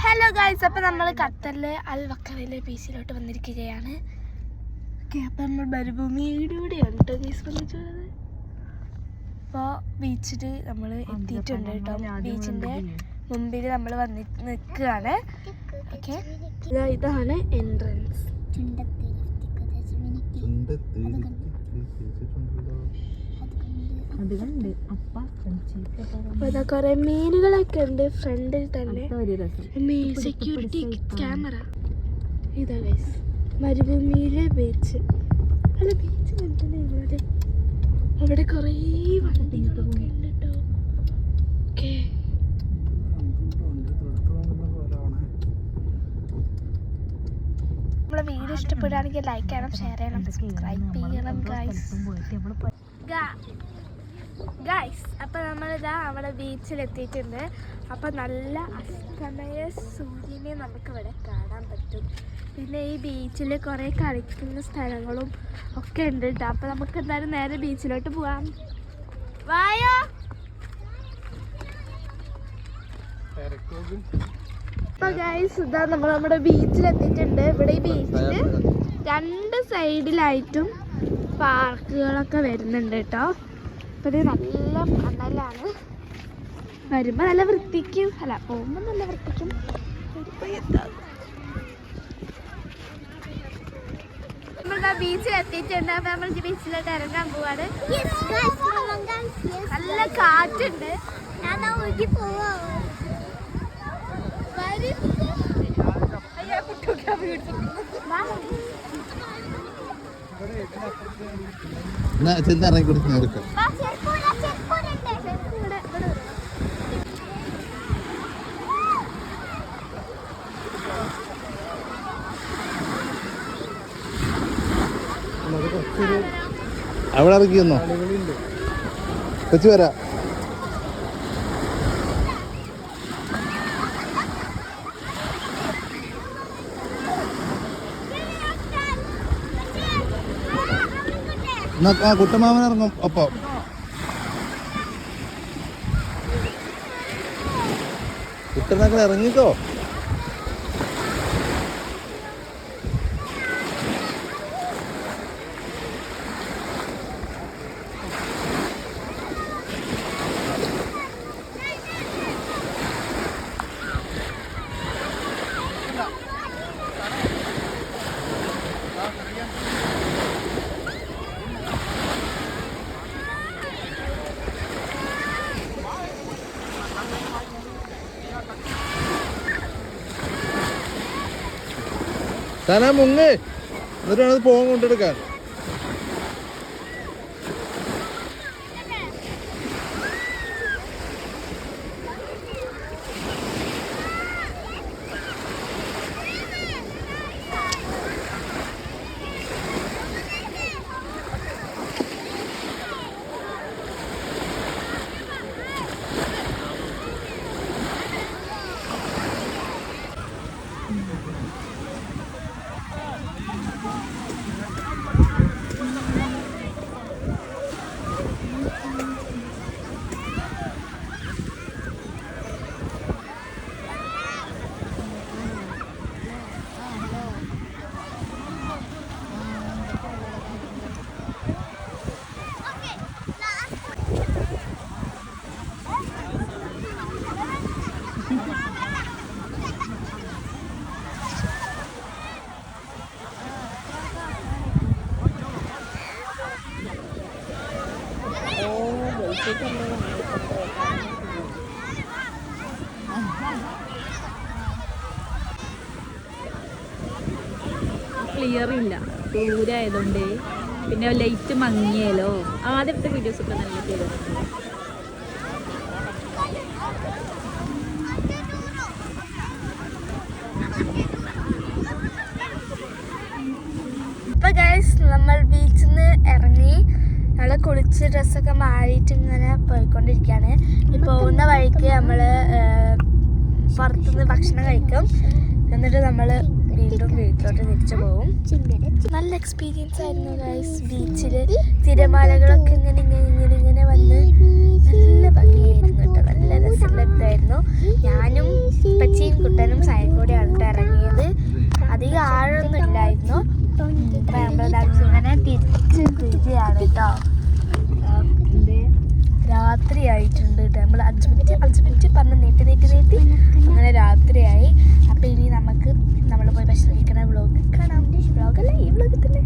Hello guys, അപ്പോൾ നമ്മൾ ഖത്തറിലെ അൽ വഖറിലെ ബീച്ചിലോട്ട് വന്നിരിക്കുകയാണ്. അപ്പോൾ നമ്മൾ മരുഭൂമിയിലൂടെയാണ് കേട്ടോ ഗൈസ് വന്നിട്ടുള്ളത്. അപ്പോൾ ബീച്ചിൽ നമ്മൾ എത്തിയിട്ടുണ്ട് കേട്ടോ. ബീച്ചിൻ്റെ മുമ്പിൽ നമ്മൾ വന്ന് നിൽക്കുകയാണ്. ഓക്കെ, ഇതാണ് എൻട്രൻസ്. അപ്പോൾ കുറെ മീനുകളൊക്കെ ഉണ്ട് ഫ്രണ്ടിൽ തന്നെ. Security camera. ഇതാ ഗൈസ് മരുഭൂമിയിലെ ബീച്ച്. അല്ല, ബീച്ച് കണ്ടില്ലേ ഇവിടെ? അവിടെ കുറേ വണ്ടികളൊക്കെ ഉണ്ട് കേട്ടോ. ഓക്കെ, നമ്മളെ വീഡിയോ ഇഷ്ടപ്പെടുകയാണെങ്കിൽ ലൈക്ക് ചെയ്യണം, ഷെയർ ചെയ്യണം, സബ്സ്ക്രൈബ് ചെയ്യണം ഗൈസ്. അപ്പോൾ നമ്മളിതാ അവിടെ ബീച്ചിലെത്തിയിട്ടുണ്ട്. അപ്പോൾ നല്ല അസ്തമയ സൂര്യനെ നമുക്കിവിടെ കാണാൻ പറ്റും. പിന്നെ ഈ ബീച്ചിൽ കുറേ കളിക്കുന്ന സ്ഥലങ്ങളും ഒക്കെ ഉണ്ട് കേട്ടോ. അപ്പോൾ നമുക്ക് എന്തായാലും നേരെ ബീച്ചിലോട്ട് പോവാം. വായോ. അപ്പോൾ ഗൈസ് ഇതാ നമ്മൾ നമ്മുടെ ബീച്ചിലെത്തിയിട്ടുണ്ട്. ഇവിടെ ഈ ബീച്ചിൽ രണ്ട് സൈഡിലായിട്ടും പാർക്കുകളൊക്കെ വരുന്നുണ്ട് കേട്ടോ. അപ്പോൾ ഇത് നല്ല മണലാണ്. വരുമ്പോൾ നല്ല വൃത്തിക്കും, അല്ല പോകുമ്പോൾ നല്ല വൃത്തിക്കും. നമ്മളിതാ ബീച്ചിൽ എത്തിയിട്ടുണ്ട്. അപ്പോൾ നമ്മൾ ബീച്ചിലോട്ട് ഇറങ്ങാൻ പോവാണ്. നല്ല കാറ്റുണ്ട്. അവിടെ ഇറക്കിയെന്നോ വെച്ച് വരാ. ആ കുട്ടമാമൻ ഇറങ്ങും. ഒപ്പം കുട്ടനൊക്കെ ഇറങ്ങിക്കോ. താനാ മുങ്ങ്, എന്നിട്ടാണ് അത് പോകാൻ കൊണ്ടെടുക്കാൻ. ക്ലിയർ ഇല്ല, ദൂരായതുകൊണ്ട്. പിന്നെ ലൈറ്റ് മങ്ങിയല്ലോ. ആദ്യത്തെ വീഡിയോസ് ഒക്കെ നല്ല ക്ലിയർ. ഇപ്പൊ ഗൈസ് നമ്മൾ ബീച്ചിൽ നിന്ന് ഇറങ്ങി നമ്മൾ കുളിച്ച് ഡ്രസ്സൊക്കെ മാറിയിട്ട് ഇങ്ങനെ പോയിക്കൊണ്ടിരിക്കുകയാണ്. ഈ പോകുന്ന വഴിക്ക് നമ്മൾ പുറത്തുനിന്ന് ഭക്ഷണം കഴിക്കും. എന്നിട്ട് നമ്മൾ വീണ്ടും വീട്ടിലോട്ട് തിരിച്ചു പോകും. നല്ല എക്സ്പീരിയൻസ് ആയിരുന്നു ഗൈസ്. ബീച്ചിൽ തിരമാലകളൊക്കെ ഇങ്ങനെ വന്ന് നല്ല ഭംഗിയായിരുന്നു കേട്ടോ. നല്ല രസമുള്ള ഇതായിരുന്നു. ഞാനും പച്ചിയും കുട്ടനും സായും കൂടെയാണ് കേട്ടോ ഇറങ്ങിയത്. അധികം ആഴമൊന്നും ഇല്ലായിരുന്നു. അപ്പം നമ്മളങ്ങനെ തിരിച്ച് വരികയാണ് കേട്ടോ. രാത്രി ആയിട്ടുണ്ട് കേട്ടോ. നമ്മൾ 5 മിനിറ്റ് പറഞ്ഞ് നീട്ടി അങ്ങനെ രാത്രിയായി. അപ്പം ഇനി നമുക്ക് നമ്മൾ പോയി ഭക്ഷണം കഴിക്കണ വ്ളോഗ് കാണാം. വ്ളോഗല്ല, ഈ വ്ളോഗ് തന്നെ.